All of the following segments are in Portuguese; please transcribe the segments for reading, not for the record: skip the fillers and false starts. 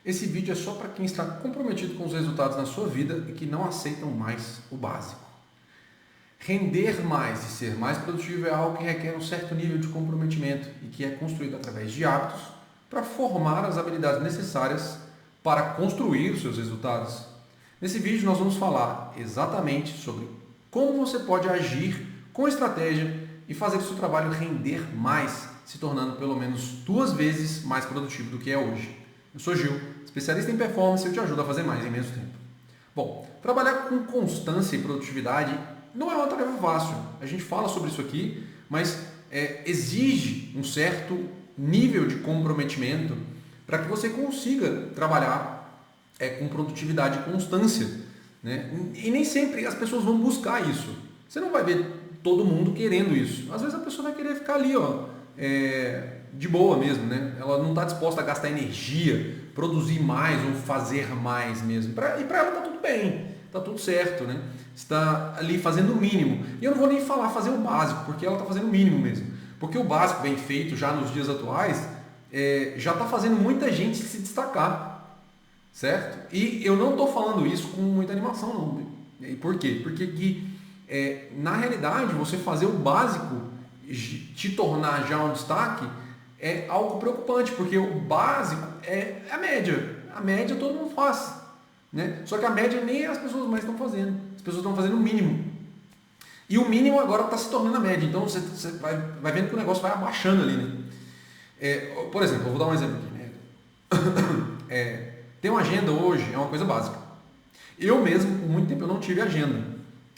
Esse vídeo é só para quem está comprometido com os resultados na sua vida e que não aceitam mais o básico. Render mais e ser mais produtivo é algo que requer um certo nível de comprometimento e que é construído através de hábitos para formar as habilidades necessárias para construir os seus resultados. Nesse vídeo nós vamos falar exatamente sobre como você pode agir com estratégia e fazer o seu trabalho render mais, se tornando pelo menos 2 vezes mais produtivo do que é hoje. Eu sou Gil, especialista em performance e eu te ajudo a fazer mais em menos tempo. Bom, trabalhar com constância e produtividade não é uma tarefa fácil. A gente fala sobre isso aqui, mas exige um certo nível de comprometimento para que você consiga trabalhar com produtividade e constância, né? E nem sempre as pessoas vão buscar isso. Você não vai ver todo mundo querendo isso. Às vezes a pessoa vai querer ficar ali, de boa mesmo, né? Ela não está disposta a gastar energia, produzir mais ou fazer mais mesmo. E para ela está tudo bem, está tudo certo, né? Está ali fazendo o mínimo. E eu não vou nem falar fazer o básico, porque ela está fazendo o mínimo mesmo. Porque o básico bem feito já nos dias atuais já está fazendo muita gente se destacar, certo? E eu não estou falando isso com muita animação, não. E por quê? Porque na realidade você fazer o básico te tornar já um destaque é algo preocupante, porque o básico é a média. A média todo mundo faz, né? Só que a média nem as pessoas mais estão fazendo. As pessoas estão fazendo o mínimo. E o mínimo agora está se tornando a média. Então você vai vendo que o negócio vai abaixando ali, né? Por exemplo, eu vou dar um exemplo aqui, né? Ter uma agenda hoje é uma coisa básica. Eu mesmo, por muito tempo, eu não tive agenda.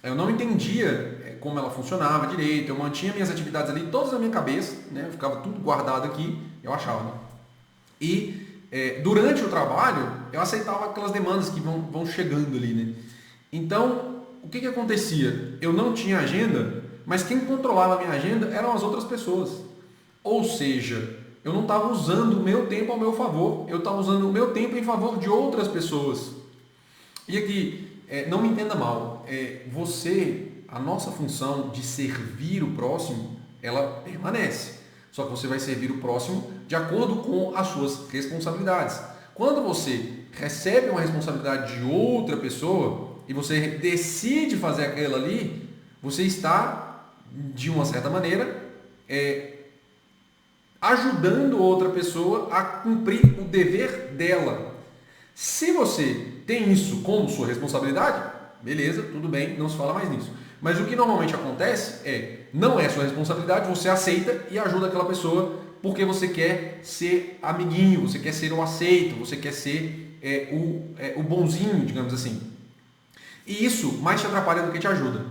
Eu não entendia como ela funcionava direito, eu mantinha minhas atividades ali todas na minha cabeça, né? Ficava tudo guardado aqui, eu achava. Né? E durante o trabalho, eu aceitava aquelas demandas que vão chegando ali. Né? Então, o que acontecia? Eu não tinha agenda, mas quem controlava a minha agenda eram as outras pessoas. Ou seja, eu não estava usando o meu tempo ao meu favor, eu estava usando o meu tempo em favor de outras pessoas. E aqui, não me entenda mal, a nossa função de servir o próximo, ela permanece. Só que você vai servir o próximo de acordo com as suas responsabilidades. Quando você recebe uma responsabilidade de outra pessoa e você decide fazer aquela ali, você está, de uma certa maneira, ajudando outra pessoa a cumprir o dever dela. Se você tem isso como sua responsabilidade, beleza, tudo bem, não se fala mais nisso. Mas o que normalmente acontece não é sua responsabilidade, você aceita e ajuda aquela pessoa porque você quer ser amiguinho, você quer ser o aceito, você quer ser o bonzinho, digamos assim. E isso mais te atrapalha do que te ajuda.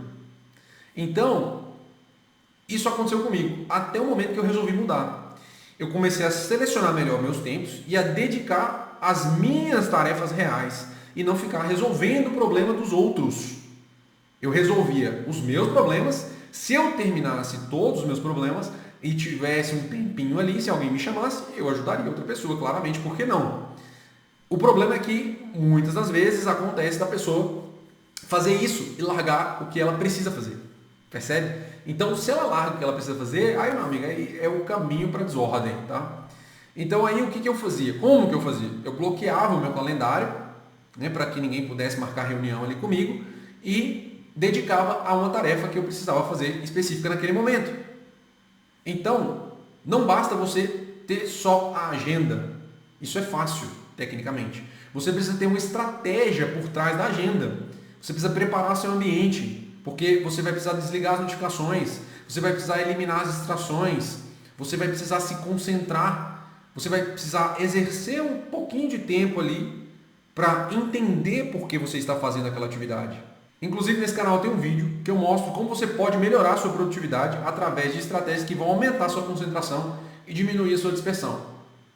Então, isso aconteceu comigo, até o momento que eu resolvi mudar. Eu comecei a selecionar melhor meus tempos e a dedicar as minhas tarefas reais e não ficar resolvendo o problema dos outros. Eu resolvia os meus problemas. Se eu terminasse todos os meus problemas e tivesse um tempinho ali, se alguém me chamasse, eu ajudaria outra pessoa, claramente, por que não? O problema é que muitas das vezes acontece da pessoa fazer isso e largar o que ela precisa fazer. Percebe? Então, se ela larga o que ela precisa fazer, aí, meu amigo, é o caminho para a desordem, tá? Então, aí, o que eu fazia? Como que eu fazia? Eu bloqueava o meu calendário, né, para que ninguém pudesse marcar reunião ali comigo e dedicava a uma tarefa que eu precisava fazer específica naquele momento. Então, não basta você ter só a agenda. Isso é fácil, tecnicamente. Você precisa ter uma estratégia por trás da agenda. Você precisa preparar seu ambiente, porque você vai precisar desligar as notificações, você vai precisar eliminar as distrações, você vai precisar se concentrar, você vai precisar exercer um pouquinho de tempo ali para entender por que você está fazendo aquela atividade. Inclusive nesse canal tem um vídeo que eu mostro como você pode melhorar a sua produtividade através de estratégias que vão aumentar a sua concentração e diminuir a sua dispersão.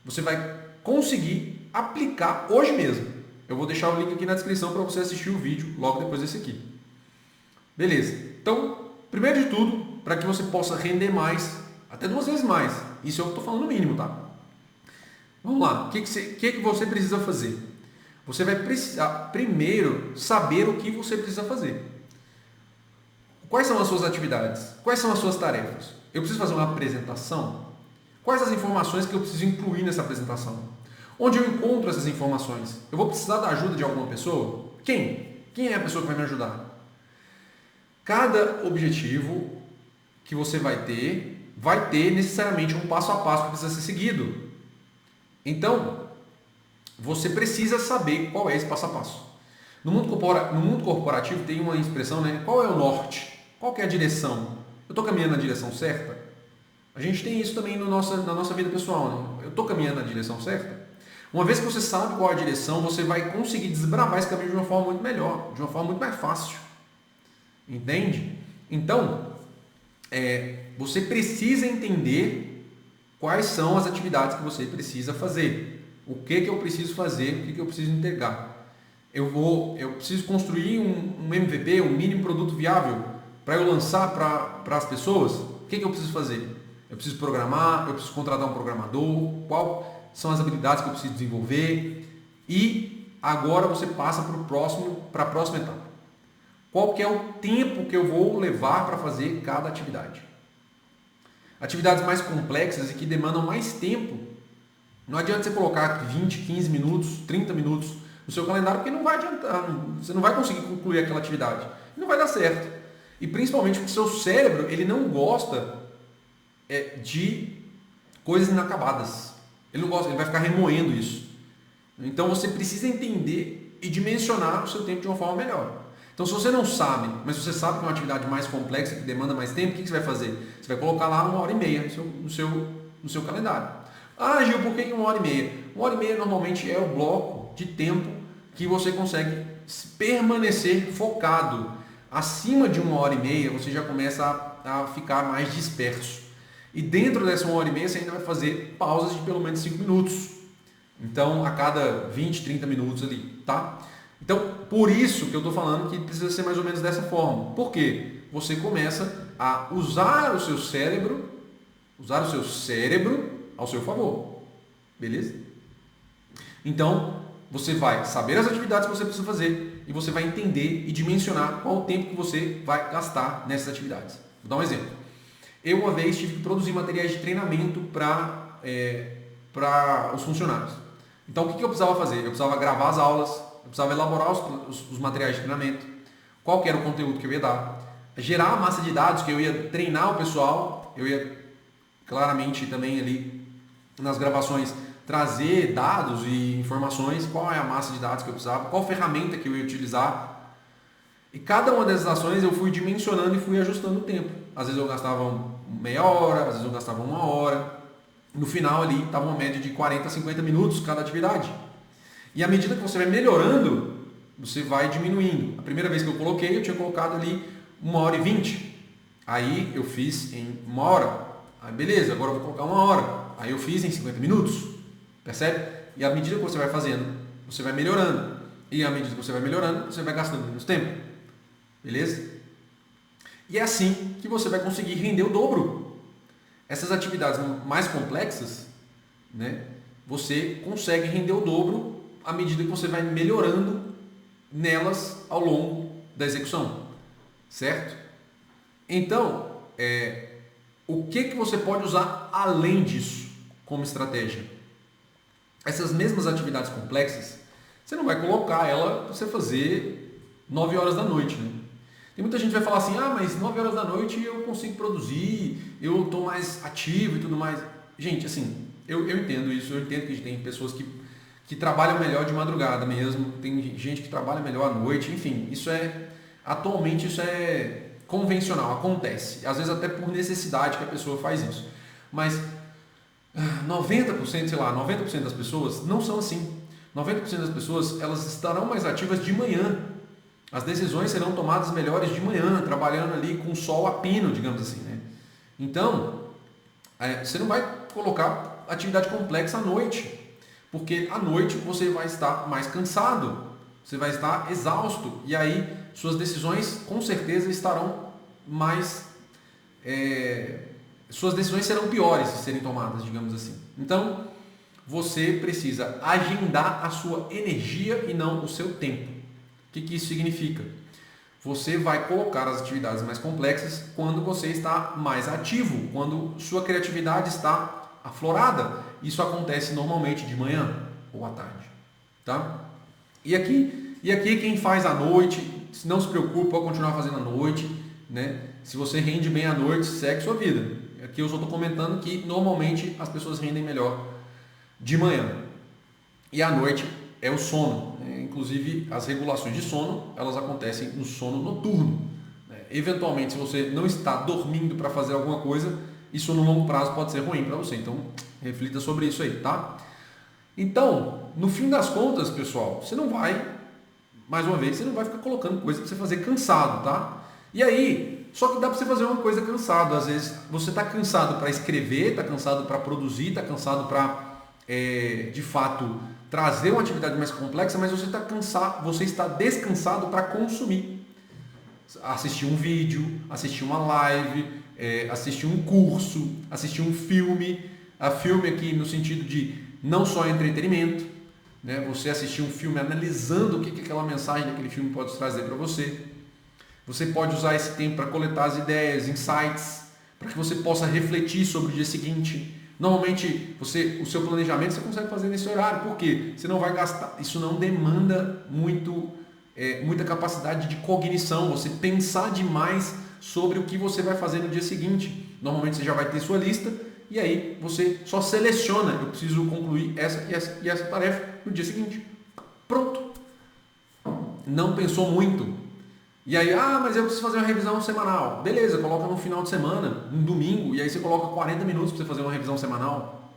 Você vai conseguir aplicar hoje mesmo. Eu vou deixar o link aqui na descrição para você assistir o vídeo logo depois desse aqui. Beleza? Então, primeiro de tudo, para que você possa render mais, até 2 vezes mais. Isso eu estou falando no mínimo, tá? Vamos lá. O que você precisa fazer? Você vai precisar primeiro saber o que você precisa fazer. Quais são as suas atividades? Quais são as suas tarefas? Eu preciso fazer uma apresentação? Quais as informações que eu preciso incluir nessa apresentação? Onde eu encontro essas informações? Eu vou precisar da ajuda de alguma pessoa? Quem? Quem é a pessoa que vai me ajudar? Cada objetivo que você vai ter necessariamente um passo a passo que precisa ser seguido. Então, você precisa saber qual é esse passo a passo. No mundo corporativo tem uma expressão, né? Qual é o norte? Qual que é a direção? Eu estou caminhando na direção certa? A gente tem isso também na nossa vida pessoal, né? Eu estou caminhando na direção certa? Uma vez que você sabe qual é a direção, você vai conseguir desbravar esse caminho de uma forma muito melhor, de uma forma muito mais fácil. Entende? Então, você precisa entender quais são as atividades que você precisa fazer. O que eu preciso fazer, o que eu preciso entregar. Eu preciso construir um MVP, um mínimo produto viável, para eu lançar para as pessoas. O que eu preciso fazer? Eu preciso programar, eu preciso contratar um programador, qual são as habilidades que eu preciso desenvolver, e agora você passa para a próxima etapa. Qual que é o tempo que eu vou levar para fazer cada atividade? Atividades mais complexas e que demandam mais tempo, não adianta você colocar 20, 15 minutos, 30 minutos no seu calendário, porque não vai adiantar, você não vai conseguir concluir aquela atividade, não vai dar certo. E principalmente porque o seu cérebro ele não gosta de coisas inacabadas. Ele não gosta, ele vai ficar remoendo isso. Então você precisa entender e dimensionar o seu tempo de uma forma melhor. Então se você não sabe, mas você sabe que é uma atividade mais complexa, que demanda mais tempo, o que você vai fazer? Você vai colocar lá 1h30 no seu calendário. Ah, Gil, por que 1h30? 1h30 normalmente é o bloco de tempo que você consegue permanecer focado. Acima de 1h30 você já começa a ficar mais disperso. E dentro dessa 1h30 você ainda vai fazer pausas de pelo menos 5 minutos. Então, a cada 20, 30 minutos ali, tá? Então, por isso que eu estou falando que precisa ser mais ou menos dessa forma. Por quê? Você começa a usar o seu cérebro ao seu favor. Beleza? Então, você vai saber as atividades que você precisa fazer e você vai entender e dimensionar qual o tempo que você vai gastar nessas atividades. Vou dar um exemplo. Eu uma vez tive que produzir materiais de treinamento para os funcionários. Então o que eu precisava fazer? Eu precisava gravar as aulas, eu precisava elaborar os materiais de treinamento, qual que era o conteúdo que eu ia dar, gerar a massa de dados que eu ia treinar o pessoal, eu ia claramente também ali nas gravações trazer dados e informações, qual é a massa de dados que eu precisava, qual ferramenta que eu ia utilizar. E cada uma dessas ações eu fui dimensionando e fui ajustando o tempo. Às vezes eu gastava meia hora, às vezes eu gastava 1h. No final ali estava uma média de 40 a 50 minutos cada atividade. E à medida que você vai melhorando, você vai diminuindo. A primeira vez que eu coloquei, eu tinha colocado ali 1h20. Aí eu fiz em 1h. Aí beleza, agora eu vou colocar 1h. Aí eu fiz em 50 minutos. Percebe? E à medida que você vai fazendo, você vai melhorando. E à medida que você vai melhorando, você vai gastando menos tempo. Beleza? E é assim que você vai conseguir render o dobro. Essas atividades mais complexas, né, você consegue render o dobro à medida que você vai melhorando nelas ao longo da execução. Certo? Então, o que você pode usar além disso como estratégia? Essas mesmas atividades complexas, você não vai colocar ela para você fazer 9 horas da noite, né? Tem muita gente que vai falar assim, mas 9 horas da noite eu consigo produzir, eu estou mais ativo e tudo mais. Gente, assim, eu entendo isso, eu entendo que tem pessoas que trabalham melhor de madrugada mesmo, tem gente que trabalha melhor à noite, enfim, atualmente isso é convencional, acontece. Às vezes até por necessidade que a pessoa faz isso. Mas 90% das pessoas não são assim. 90% das pessoas, elas estarão mais ativas de manhã. As decisões serão tomadas melhores de manhã, trabalhando ali com o sol a pino, digamos assim, né? Então, você não vai colocar atividade complexa à noite, porque à noite você vai estar mais cansado, você vai estar exausto, e aí suas decisões com certeza estarão mais... suas decisões serão piores de serem tomadas, digamos assim. Então, você precisa agendar a sua energia e não o seu tempo. O que isso significa? Você vai colocar as atividades mais complexas quando você está mais ativo, quando sua criatividade está aflorada. Isso acontece normalmente de manhã. ou à tarde, tá? E aqui quem faz à noite, não se preocupe, pode continuar fazendo à noite, né? Se você rende bem à noite, segue sua vida. Aqui eu só estou comentando que normalmente as pessoas rendem melhor de manhã. E à noite é o sono. Inclusive as regulações de sono, elas acontecem no sono noturno. Eventualmente, se você não está dormindo para fazer alguma coisa, isso no longo prazo pode ser ruim para você. Então, reflita sobre isso aí, tá? Então, no fim das contas, pessoal, você não vai, mais uma vez, você não vai ficar colocando coisa para você fazer cansado, tá? E aí, só que dá para você fazer uma coisa cansado. Às vezes, você está cansado para escrever, está cansado para produzir, está cansado para, de fato, trazer uma atividade mais complexa, mas você está cansado, você está descansado para consumir. Assistir um vídeo, assistir uma live, assistir um curso, assistir um filme. A filme aqui no sentido de não só entretenimento, né? Você assistir um filme analisando o que aquela mensagem daquele filme pode trazer para você. Você pode usar esse tempo para coletar as ideias, insights, para que você possa refletir sobre o dia seguinte. Normalmente, o seu planejamento você consegue fazer nesse horário, porque você não vai gastar, isso não demanda muita capacidade de cognição, você pensar demais sobre o que você vai fazer no dia seguinte. Normalmente você já vai ter sua lista e aí você só seleciona, eu preciso concluir essa e essa tarefa no dia seguinte. Pronto. Não pensou muito. E aí, mas eu preciso fazer uma revisão semanal. Beleza, coloca no final de semana, no domingo, e aí você coloca 40 minutos para você fazer uma revisão semanal.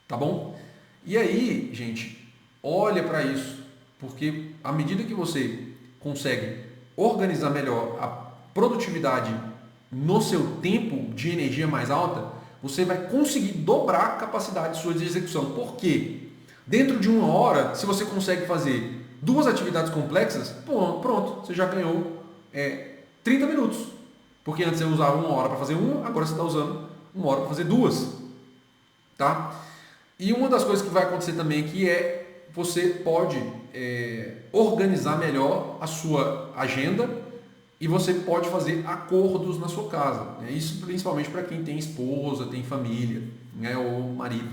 Tá bom? E aí, gente, olha para isso, porque à medida que você consegue organizar melhor a produtividade no seu tempo de energia mais alta, você vai conseguir dobrar a capacidade sua de execução. Por quê? Dentro de uma hora, se você consegue fazer 2 atividades complexas, pronto, você já ganhou 30 minutos. Porque antes você usava 1 hora para fazer uma, agora você está usando 1 hora para fazer 2. Tá? E uma das coisas que vai acontecer também aqui é você pode organizar melhor a sua agenda e você pode fazer acordos na sua casa. Isso principalmente para quem tem esposa, tem família, né, ou marido.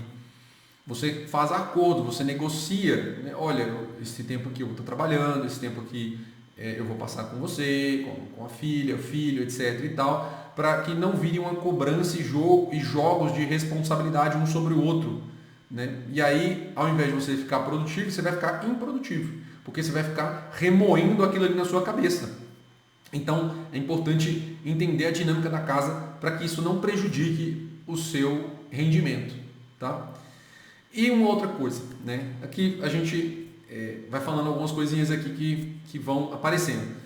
Você faz acordo, você negocia, né? Olha, esse tempo aqui eu vou estar trabalhando, esse tempo aqui eu vou passar com você, com a filha, o filho, etc. e tal, para que não vire uma cobrança e jogos de responsabilidade um sobre o outro. Né? E aí, ao invés de você ficar produtivo, você vai ficar improdutivo, porque você vai ficar remoendo aquilo ali na sua cabeça. Então, é importante entender a dinâmica da casa para que isso não prejudique o seu rendimento. Tá? E uma outra coisa, né? Aqui a gente vai falando algumas coisinhas aqui que vão aparecendo.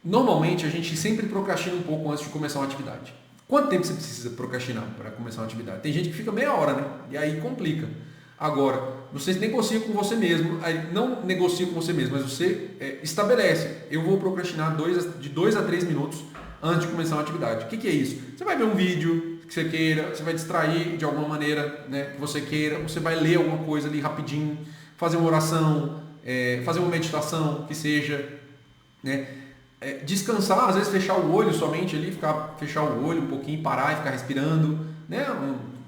Normalmente a gente sempre procrastina um pouco antes de começar uma atividade. Quanto tempo você precisa procrastinar para começar uma atividade? Tem gente que fica meia hora, né? E aí complica. Agora, você negocia com você mesmo, aí não negocia com você mesmo, mas você estabelece, eu vou procrastinar de 2 a 3 minutos antes de começar uma atividade. O que é isso? Você vai ver um vídeo que você queira, você vai distrair de alguma maneira, né, que você queira, você vai ler alguma coisa ali rapidinho, fazer uma oração, fazer uma meditação, que seja, né, descansar, às vezes fechar o olho somente ali, fechar o olho um pouquinho, parar e ficar respirando, né,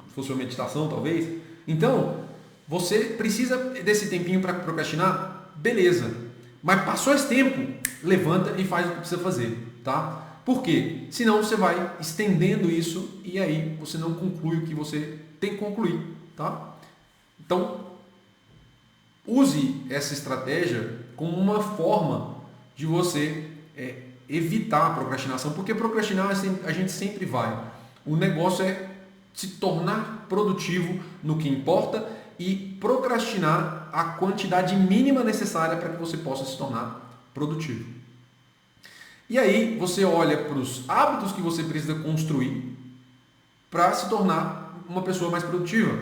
se fosse uma meditação talvez. Então, você precisa desse tempinho para procrastinar? Beleza, mas passou esse tempo, levanta e faz o que precisa fazer, tá? Por quê? Senão você vai estendendo isso e aí você não conclui o que você tem que concluir, tá? Então, use essa estratégia como uma forma de você evitar a procrastinação, porque procrastinar a gente sempre vai. O negócio é se tornar produtivo no que importa e procrastinar a quantidade mínima necessária para que você possa se tornar produtivo. E aí você olha para os hábitos que você precisa construir para se tornar uma pessoa mais produtiva.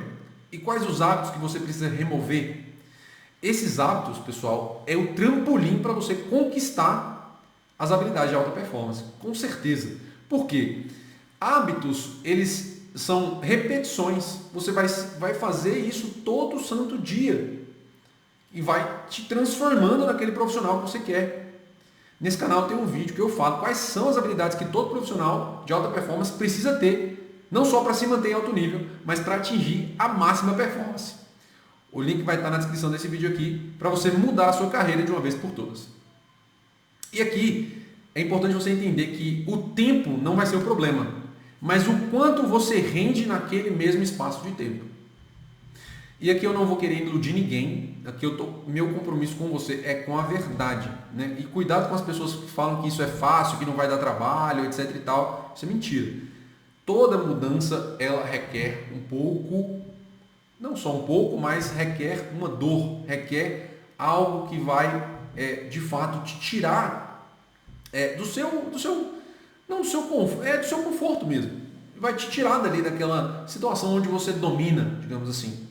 E quais os hábitos que você precisa remover? Esses hábitos, pessoal, é o trampolim para você conquistar as habilidades de alta performance, com certeza. Por quê? Hábitos, eles são repetições. Você vai fazer isso todo santo dia e vai te transformando naquele profissional que você quer. Nesse canal tem um vídeo que eu falo quais são as habilidades que todo profissional de alta performance precisa ter, não só para se manter em alto nível, mas para atingir a máxima performance. O link vai estar na descrição desse vídeo aqui para você mudar a sua carreira de uma vez por todas. E aqui é importante você entender que o tempo não vai ser o problema, mas o quanto você rende naquele mesmo espaço de tempo. E aqui eu não vou querer iludir ninguém, aqui meu compromisso com você é com a verdade, né? E cuidado com as pessoas que falam que isso é fácil, que não vai dar trabalho, etc e tal. Isso é mentira. Toda mudança, ela requer um pouco, não só um pouco, mas requer uma dor, requer algo que vai, de fato, te tirar do seu conforto mesmo. Vai te tirar dali daquela situação onde você domina, digamos assim,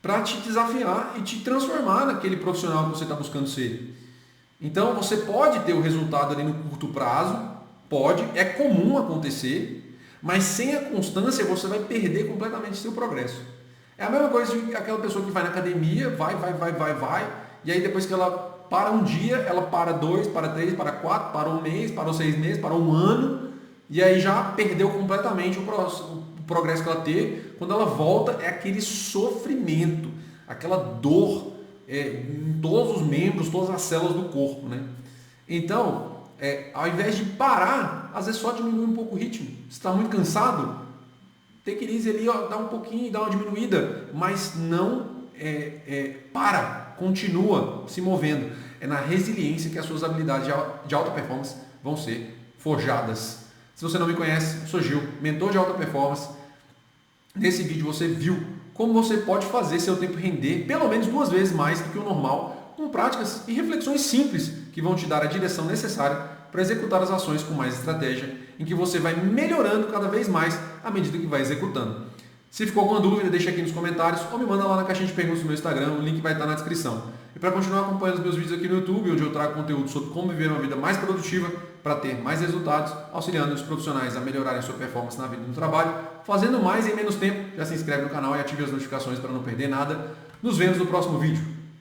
para te desafiar e te transformar naquele profissional que você está buscando ser. Então, você pode ter o resultado ali no curto prazo, pode, é comum acontecer, mas sem a constância você vai perder completamente seu progresso. É a mesma coisa de aquela pessoa que vai na academia, vai, e aí depois que ela para um dia, ela para 2, para 3, para 4, para um mês, para 6 meses, para um ano, e aí já perdeu completamente o progresso que ela teve. Quando ela volta, é aquele sofrimento, aquela dor em todos os membros, todas as células do corpo, né? Então, ao invés de parar, às vezes só diminui um pouco o ritmo. Se está muito cansado, take it easy ali, dá um pouquinho, dá uma diminuída, mas não para, continua se movendo. É na resiliência que as suas habilidades de alta performance vão ser forjadas. Se você não me conhece, eu sou Gil, mentor de alta performance. Nesse vídeo você viu como você pode fazer seu tempo render pelo menos 2 vezes mais do que o normal, com práticas e reflexões simples que vão te dar a direção necessária para executar as ações com mais estratégia, em que você vai melhorando cada vez mais à medida que vai executando. Se ficou alguma dúvida, deixa aqui nos comentários ou me manda lá na caixinha de perguntas do meu Instagram, o link vai estar na descrição. E para continuar acompanhando os meus vídeos aqui no YouTube, onde eu trago conteúdo sobre como viver uma vida mais produtiva para ter mais resultados, auxiliando os profissionais a melhorarem sua performance na vida e no trabalho, fazendo mais em menos tempo, já se inscreve no canal e ative as notificações para não perder nada. Nos vemos no próximo vídeo.